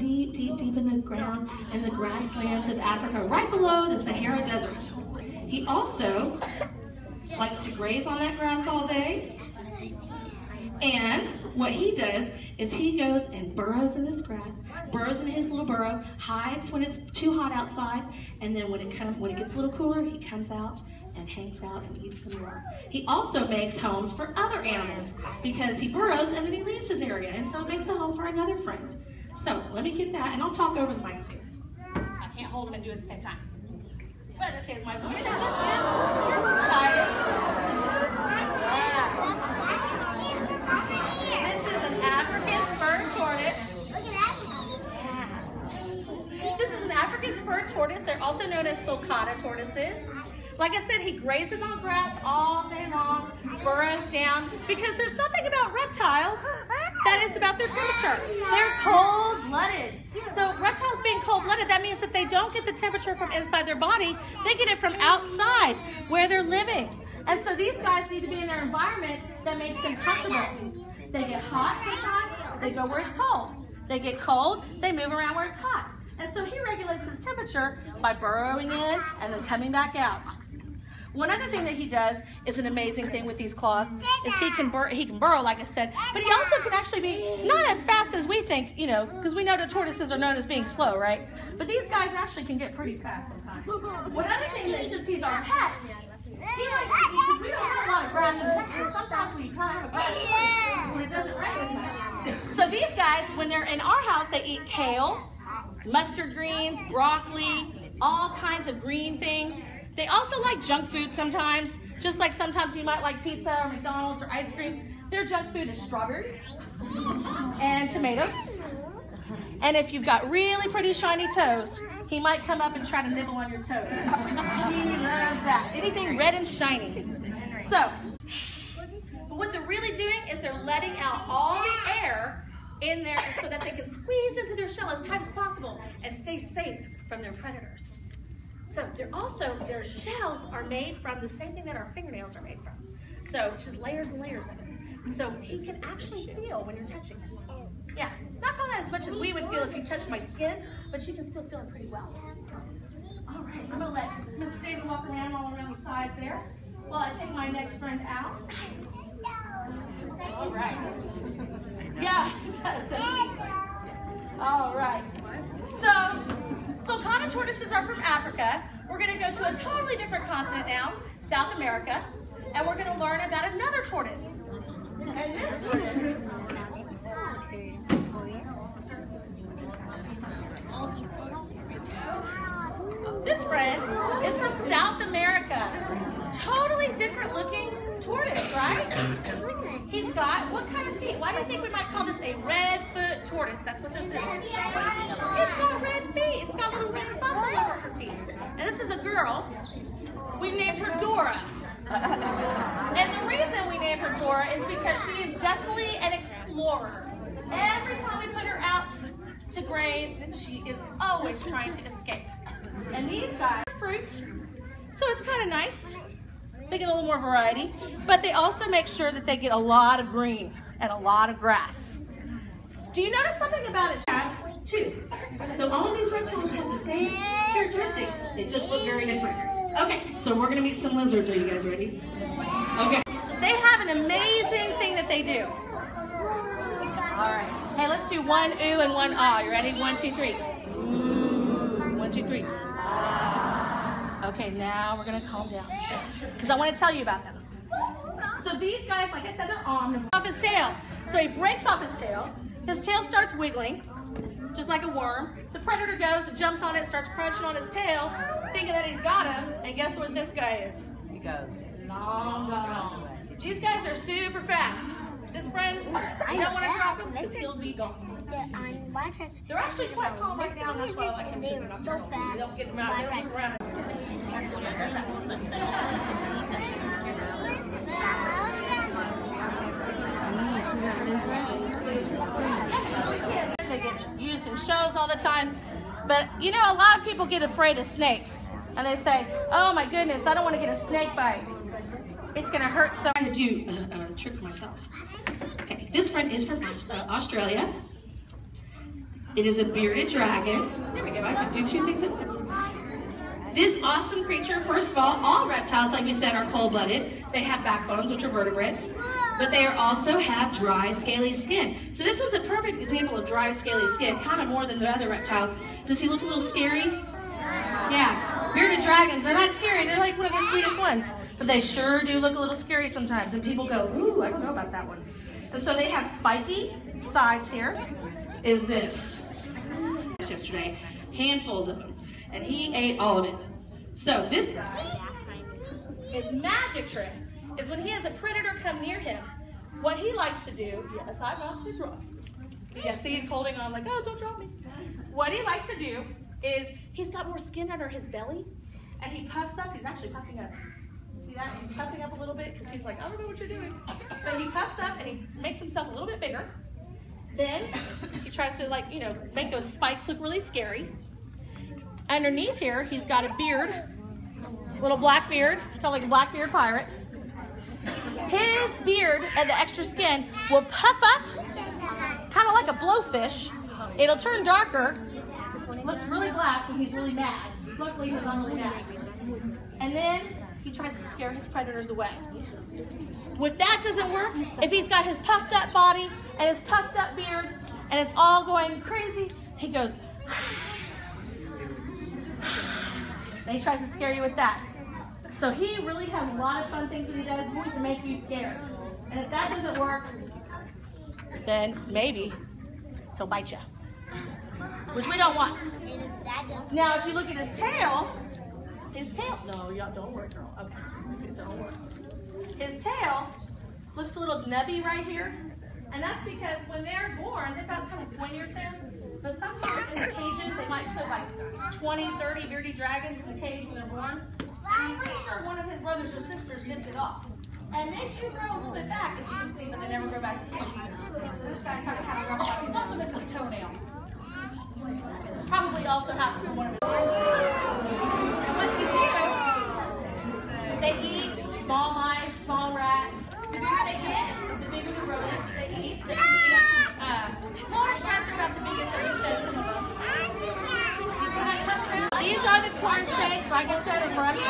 deep, deep, deep in the ground in the grasslands of Africa, right below the Sahara Desert. He also likes to graze on that grass all day. And what he does is he goes and burrows in this grass, burrows in his little burrow, hides when it's too hot outside, and then when it gets a little cooler, he comes out and hangs out and eats some more. He also makes homes for other animals because he burrows and then he leaves his area, and so it makes a home for another friend. So let me get that, and I'll talk over the mic too. I can't hold them and do it at the same time. But this is my voice. This is an African spur tortoise. This is an African spur tortoise. They're also known as Sulcata tortoises. Like I said, he grazes on grass all day long, burrows down, because there's something about reptiles that is about their temperature. They're cold-blooded. So reptiles being cold-blooded, that means that they don't get the temperature from inside their body, they get it from outside where they're living. And so these guys need to be in their environment that makes them comfortable. They get hot sometimes, they go where it's cold. They get cold, they move around where it's hot. And so he regulates his temperature by burrowing in and then coming back out. One other thing that he does is an amazing thing with these claws is he can burrow, like I said, but he also can actually be not as fast as we think, you know, because we know that tortoises are known as being slow, right? But these guys actually can get pretty fast sometimes. One other thing that since he's our pet, he likes to eat, because we don't have a lot of grass in Texas. Sometimes we try to have grass when it doesn't rain much. So these guys, when they're in our house, they eat kale, mustard greens, broccoli, all kinds of green things. They also like junk food sometimes, just like sometimes you might like pizza or McDonald's or ice cream. Their junk food is strawberries and tomatoes. And if you've got really pretty shiny toes, he might come up and try to nibble on your toes. He loves that. Anything red and shiny. So, but what they're really doing is they're letting out all the air in there so that they can squeeze into their shell as tight as possible and stay safe from their predators. So their shells are made from the same thing that our fingernails are made from. So it's just layers and layers of it. So he can actually feel when you're touching it. Yeah, not probably as much as we would feel if you touched my skin, but you can still feel it pretty well. All right, I'm gonna let Mr. David walk around all around the sides there while I take my next friend out. All right. Yeah, it does, doesn't it? All right. So, Sulcata tortoises are from Africa. We're going to go to a totally different continent now, South America, and we're going to learn about another tortoise. And this friend is from South America. Totally different looking tortoise, right? He's got, what kind of feet? Why do you think we might call this a red foot tortoise? That's what this is. It's got red feet. It's got little red spots all over her feet. And this is a girl. We named her Dora. And the reason we named her Dora is because she is definitely an explorer. Every time we put her out to graze, she is always trying to escape. And these guys are fruit, so it's kind of nice. They get a little more variety, but they also make sure that they get a lot of green and a lot of grass. Do you notice something about it? Two. So all of these reptiles have the same characteristics. They just look very different. Okay, so we're gonna meet some lizards. Are you guys ready? Okay. They have an amazing thing that they do. All right. Hey, let's do one ooh and one ah. You ready? 1, 2, 3. Ooh. 1, 2, 3. Ah. Okay, now we're gonna calm down because I want to tell you about them. So these guys, like I said, they're off his tail. So he breaks off his tail. His tail starts wiggling, just like a worm. The predator goes and jumps on it, starts crunching on his tail, thinking that he's got him. And guess what this guy is? He goes long gone. These guys are super fast. This friend, you don't want to drop him because he'll be gone. They're actually quite calm right now, and that's why I like them, because they're not so fast. They don't get around. They don't get around. They get used in shows all the time, but you know, a lot of people get afraid of snakes, and they say, "Oh my goodness, I don't want to get a snake bite. It's going to hurt so." I'm going to do a trick for myself. Okay, this friend is from Australia. It is a bearded dragon. There we go, I can do two things at once. This awesome creature, first of all reptiles, like we said, are cold-blooded. They have backbones, which are vertebrates, but they also have dry, scaly skin. So this one's a perfect example of dry, scaly skin, kind of more than the other reptiles. Does he look a little scary? Yeah, bearded dragons, they're not scary. They're like one of the sweetest ones, but they sure do look a little scary sometimes, and people go, ooh, I don't know about that one. And so they have spiky sides here. Is this. Yesterday, handfuls of them, and he ate all of it. So this his magic trick is when he has a predator come near him, what he likes to do, yes, I'm not to drop. Yes, see, he's holding on like, oh, don't drop me. What he likes to do is he's got more skin under his belly, and he puffs up. He's actually puffing up. See that? He's puffing up a little bit because he's like, I don't know what you're doing. But he puffs up and he makes himself a little bit bigger. Then he tries to, like, you know, make those spikes look really scary. Underneath here, he's got a beard, little black beard, kind of like a black beard pirate. His beard and the extra skin will puff up, kind of like a blowfish. It'll turn darker, looks really black when he's really mad. Luckily, he's not really mad. And then he tries to scare his predators away. If that doesn't work, if he's got his puffed up body and his puffed up beard and it's all going crazy, he goes, and he tries to scare you with that. So he really has a lot of fun things that he does to make you scared. And if that doesn't work, then maybe he'll bite you, which we don't want. Now, if you look at his tail, no, don't worry, girl. Okay, don't worry. His tail looks a little nubby right here, and that's because when they're born, they've got kind of pointier tails, but sometimes in the cages, they might put like 20, 30 bearded dragons in the cage when they're born. I'm pretty sure one of his brothers or sisters nipped it off. And they do grow a little bit back, as you can see, but they never grow back to skin. So this guy kind of had a rough life. He's also missing a toenail. Probably also happened from one of his. And what they do, they eat small mice, small rats. The bigger they get, the bigger the rodents they eat. They can eat up to, smaller rats are about the biggest that we said. These are the corn snakes, like I said, in front of us.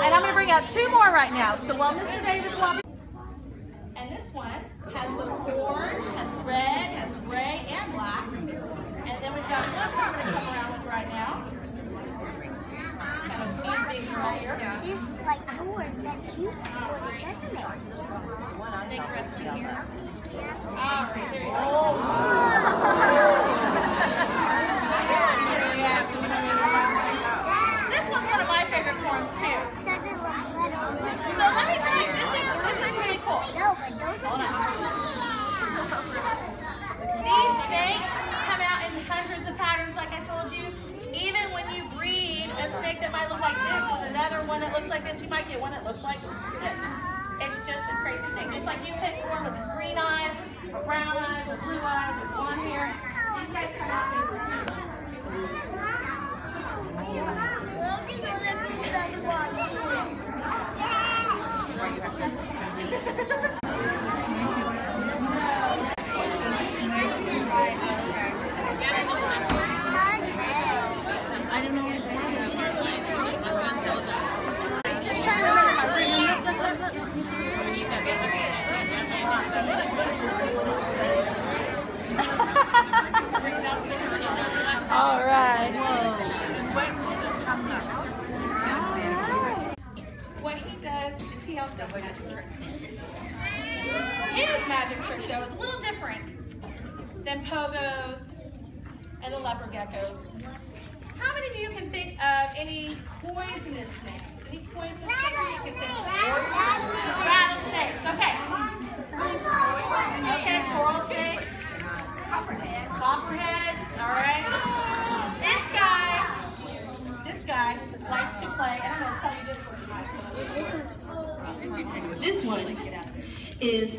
And I'm going to bring out two more right now. So while Mr. David's walking. And this one has little orange, has red, has gray, and black. And then we've got one more I'm going to come around with right now. Kind of see these right here. This is like yours that you Snake wrestling here. All right, there you go. This one's one of my favorite forms too. So let me tell you, this is really cool. Hold on. These snakes come out in hundreds of patterns, like I told you. Even when you breed a snake that might look like this with another one that looks like this, you might get one that looks like this. It's just a crazy thing. Just like you pick one with green eyes, or brown eyes, or blue eyes, or blonde hair. These guys come out different too. I don't know what it's just trying to remember my all right. What he does is he also does a magic trick. His magic trick, though, is a little different than pogos and the leopard geckos. How many of you can think of any poisonous snakes? Any poisonous snakes you can think of? Rattlesnakes. Okay. Okay, coral snakes. Copperheads. All right. This guy likes to play, and I'm going to tell you this one. This one is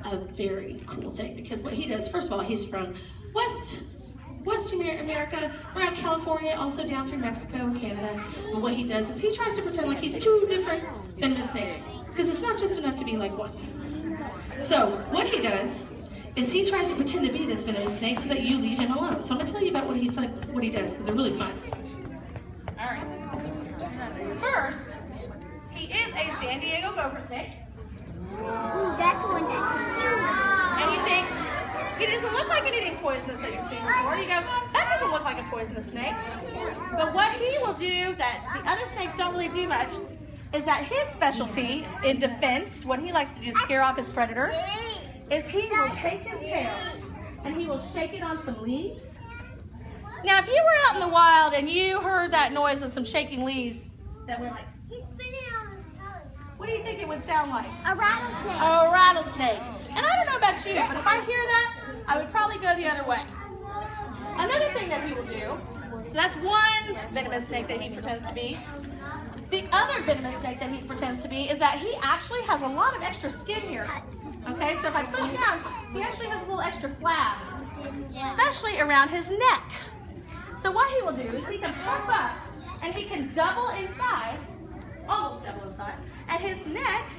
a very cool thing because what he does, first of all, he's from Western America, around California, also down through Mexico and Canada. But what he does is he tries to pretend like he's two different venomous snakes because it's not just enough to be like one. So what he does is he tries to pretend to be this venomous snake so that you leave him alone. So I'm going to tell you about what he does, because they're really fun. All right. First, he is a San Diego gopher snake. Ooh, that's one that's cute. And you think, he doesn't look like anything poisonous that you've seen before. You go, that doesn't look like a poisonous snake. But what he will do that the other snakes don't really do much is that his specialty in defense, what he likes to do is scare off his predators, is he will take his tail and he will shake it on some leaves. Now, if you were out in the wild and you heard that noise of some shaking leaves that were like, what do you think it would sound like? A rattlesnake. A rattlesnake. And I don't know about you, but if I hear that, I would probably go the other way. Another thing that he will do, so that's one venomous snake that he pretends to be. The other venomous snake that he pretends to be is that he actually has a lot of extra skin here. Okay, so if I push down, he actually has a little extra flab, especially around his neck. So what he will do is he can puff up and he can double in size, almost double in size, and his neck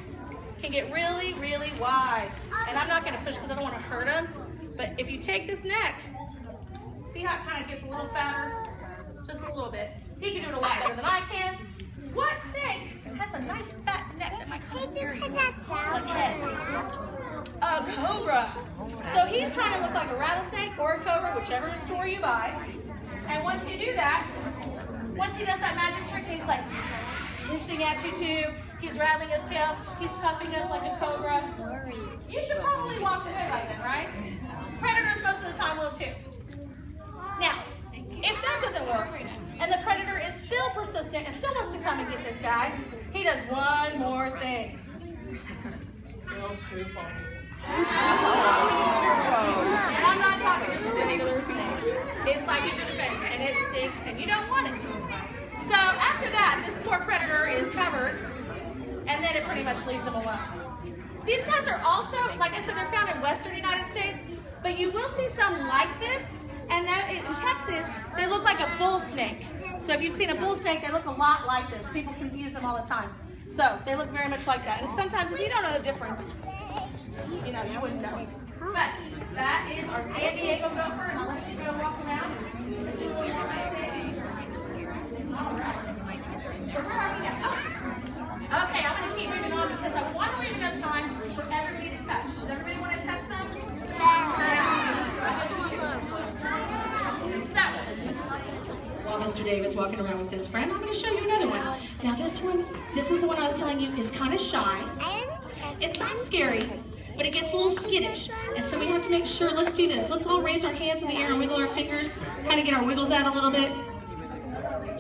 can get really, really wide. And I'm not going to push because I don't want to hurt him, but if you take this neck, see how it kind of gets a little fatter? Just a little bit. He can do it a lot better than I can. What snake has a nice fat neck that might kind of scare you? A cobra. So he's trying to look like a rattlesnake or a cobra, whichever store you buy. And once you do that, once he does that magic trick, he's like hissing at you too. He's rattling his tail. He's puffing up like a cobra. You should probably walk away by then, right? Predators most of the time will too. Now, if that doesn't work, and the predator is still persistent and still wants to come and get this guy, he does one more thing. And I'm not talking just a singular snake. It's like a defense, and it stinks, and you don't want it. So after that, this poor predator is covered, and then it pretty much leaves him alone. These guys are also, like I said, they're found in western United States, but you will see some like this, and in Texas, they look like a bull snake. So if you've seen a bull snake, they look a lot like this. People confuse them all the time. So they look very much like that. And sometimes if you don't know the difference, you know, you wouldn't know. But that is our San Diego gopher, and I'll let you go walk around. All right. So where are we now? Oh. Okay, I'm going to keep moving on because I want to leave enough time for everybody to touch. Does everybody want to touch them? While Mr. David's walking around with his friend, I'm going to show you another one. Now this is the one I was telling you is kind of shy. It's not scary, but it gets a little skittish. And so we have to make sure, let's do this. Let's all raise our hands in the air and wiggle our fingers, kind of get our wiggles out a little bit.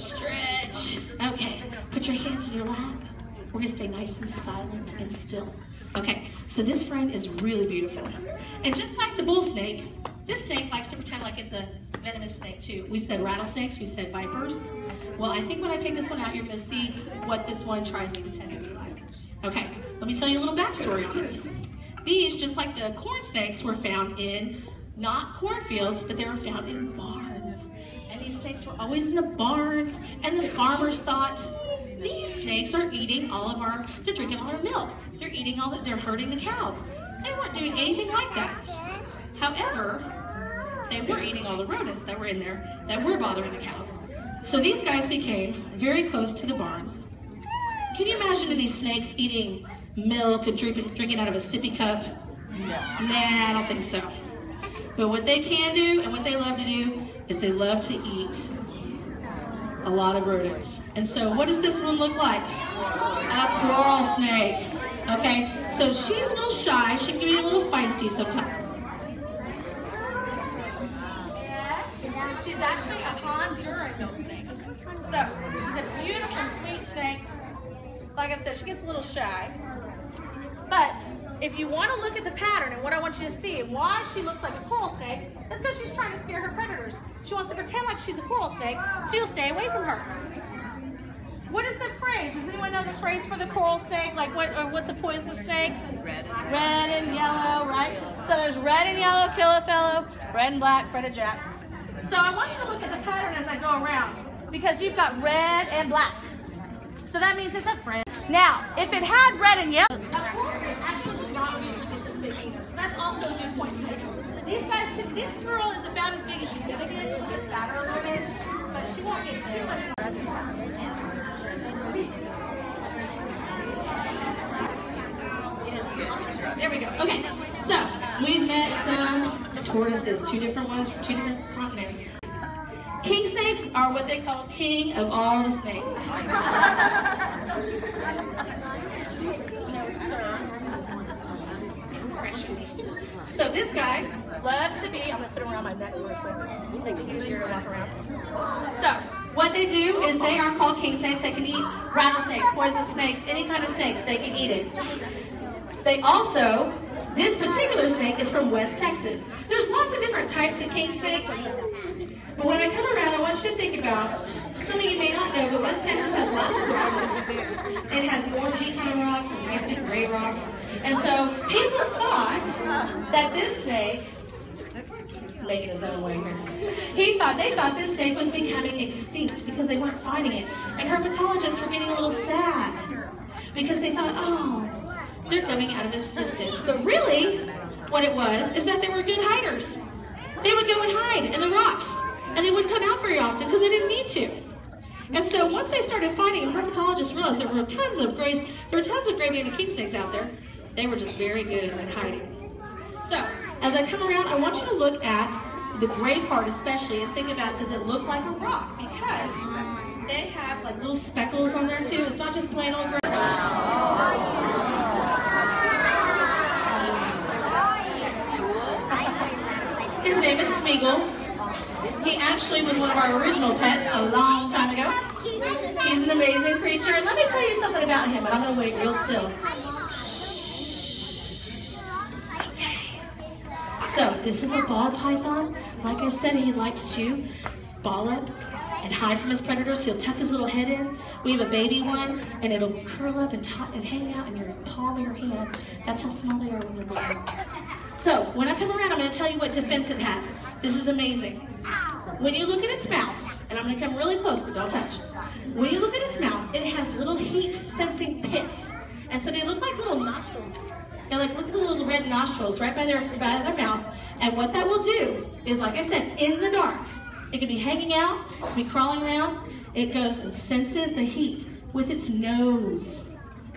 Stretch. Okay, put your hands in your lap. We're going to stay nice and silent and still. Okay, so this friend is really beautiful. And just like the bull snake, this snake likes to pretend like it's a venomous snake too. We said rattlesnakes, we said vipers. Well, I think when I take this one out, you're going to see what this one tries to pretend to be like. Okay, let me tell you a little backstory on it. These, just like the corn snakes, were found in not cornfields, but they were found in barns. And these snakes were always in the barns, and the farmers thought, these snakes are eating they're drinking all our milk. They're eating they're herding the cows. They weren't doing anything like that. However, they were eating all the rodents that were in there that were bothering the cows. So these guys became very close to the barns. Can you imagine any snakes eating milk and drinking out of a sippy cup? Nah, I don't think so. But what they can do and what they love to do is they love to eat a lot of rodents. And so what does this one look like? A coral snake. Okay, so she's a little shy. She can be a little feisty sometimes. She's actually a Honduran milk snake. So she's a beautiful, sweet snake. Like I said, she gets a little shy. But if you want to look at the pattern and what I want you to see and why she looks like a coral snake, it's because she's trying to scare her predators. She wants to pretend like she's a coral snake, so you'll stay away from her. What is the phrase? Does anyone know the phrase for the coral snake? Like what's a poisonous snake? Red and yellow, right? So there's red and yellow, kill a fellow, red and black, fret a jack. So I want you to look at the pattern as I go around, because you've got red and black. So that means it's a friend. Now, if it had red and yellow, a coral snake actually does not usually get this big either. So that's also also a good point to make. These guys, this girl is about as big as she's gonna get. She'll get fatter a little bit, but she won't get too much more. There we go. Okay, so we've met some tortoises, two different ones from two different continents. King snakes are what they call king of all the snakes. No, sir. Precious. So this guy loves to be, I'm going to put him around my neck for a second, make it easier to walk around. So what they do is they are called king snakes. They can eat rattlesnakes, poison snakes, any kind of snakes, they can eat it. They also, this particular snake is from West Texas. There's lots of different types of king snakes. But when I come around, I want you to think about, some of you may not know, but West Texas has lots of rocks. It has orangey kind of rocks and nice big gray rocks. And so people thought that this snake, he's making his own way here. They thought this snake was becoming extinct because they weren't finding it. And herpetologists were getting a little sad because they thought, oh, they're coming out of existence. But really, what it was is that they were good hiders. They would go and hide in the rocks. And they wouldn't come out very often because they didn't need to. And so once they started finding them, herpetologists realized there were tons of gray-banded king snakes out there. They were just very good at hiding. So as I come around, I want you to look at the gray part especially and think about, does it look like a rock? Because they have like little speckles on there too. It's not just plain old gray. His name is Smeagol. He actually was one of our original pets a long time ago. He's an amazing creature. And let me tell you something about him, but I'm going to wait real still. Okay. So this is a ball python. Like I said, he likes to ball up and hide from his predators. He'll tuck his little head in. We have a baby one, and it'll curl up and hang out in your palm of your hand. That's how small they are when they're born. So when I come around, I'm going to tell you what defense it has. This is amazing. When you look at its mouth, and I'm going to come really close, but don't touch. When you look at its mouth, it has little heat-sensing pits. And so they look like little nostrils. They look at the little red nostrils right by their mouth. And what that will do is, like I said, in the dark, it could be hanging out, it could be crawling around. It goes and senses the heat with its nose,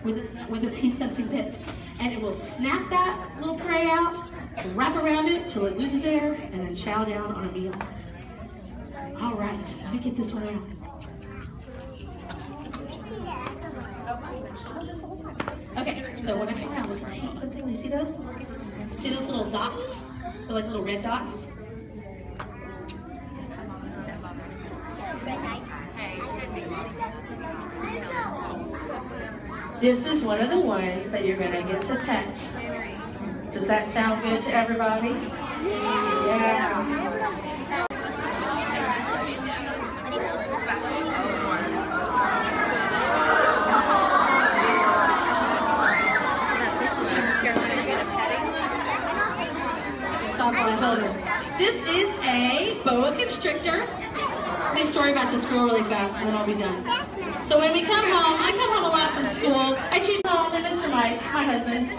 with its heat-sensing pits. And it will snap that little prey out, wrap around it till it loses air, and then chow down on a meal. All right, let me get this one around. Okay, so when I come around, look at our heat sensing. You see those? See those little dots? They're like little red dots. This is one of the ones that you're going to get to pet. Does that sound good to everybody? Yeah. This is a Boa Constrictor. I'll tell you a story about this girl really fast, and then I'll be done. So when we come home, I come home a lot from school. I choose home, and Mr. Mike, my husband,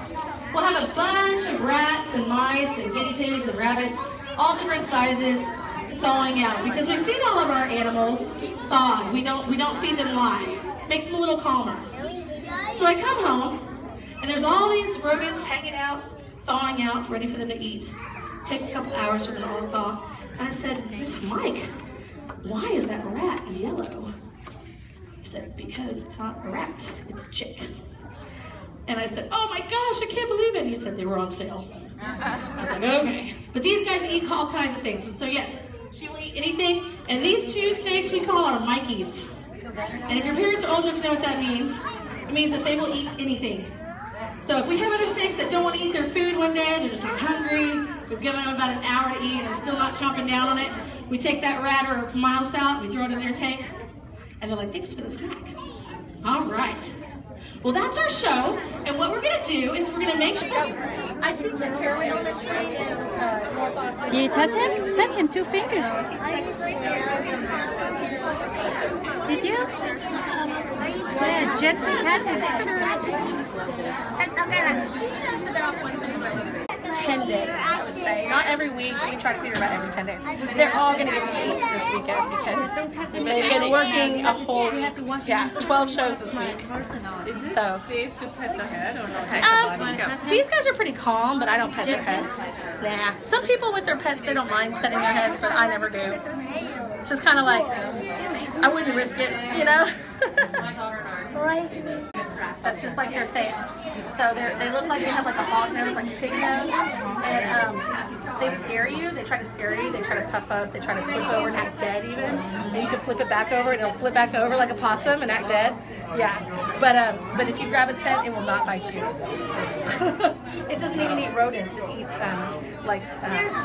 will have a bunch of rats and mice and guinea pigs and rabbits, all different sizes, thawing out. Because we feed all of our animals thawed. We don't feed them live. Makes them a little calmer. So I come home, and there's all these rodents hanging out, thawing out, ready for them to eat. It takes a couple hours for them to all thaw. And I said, Mike, why is that rat yellow? He said, because it's not a rat, it's a chick. And I said, oh my gosh, I can't believe it. He said, they were on sale. I was like, okay. But these guys eat all kinds of things. And so yes, she will eat anything. And these two snakes we call our Mikeys. And if your parents are old enough to know what that means, it means that they will eat anything. So if we have other snakes that don't want to eat their food one day, they're just not hungry, we've given them about an hour to eat and they're still not chomping down on it, we take that rat or mouse out, we throw it in their tank, and they're like, thanks for the snack. All right. Well, that's our show, and what we're going to do is we're going to make sure... I teach at Fairway Elementary in North Austin. You touch him? Touch him, 2 fingers. Did you? Yeah, gently pat him. She shuts about once a month. 10 days, I would say. Not every week, but we try to figure about every 10 days. They're all going to get to eat this weekend because they've been working a full, 12 shows this week. Is it So, safe to pet the head or not? these guys are pretty calm, but I don't pet their heads. Nah. Some people with their pets, they don't mind petting their heads, but I never do. It's just kind of like, I wouldn't risk it, you know? That's just like their thing. So they look like they have like a hawk nose, like a pig nose, and they scare you. They try to scare you. They try to puff up. They try to flip over and act dead even. And you can flip it back over, and it'll flip back over like a possum and act dead. Yeah, but if you grab its head, it will not bite you. It doesn't even eat rodents. It eats like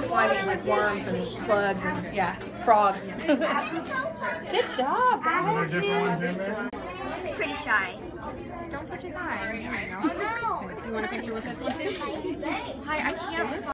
slimy, like worms and slugs and frogs. Good job, guys. He's pretty shy. Don't touch his eye. Do you want a picture with this one too? Hi, I can't.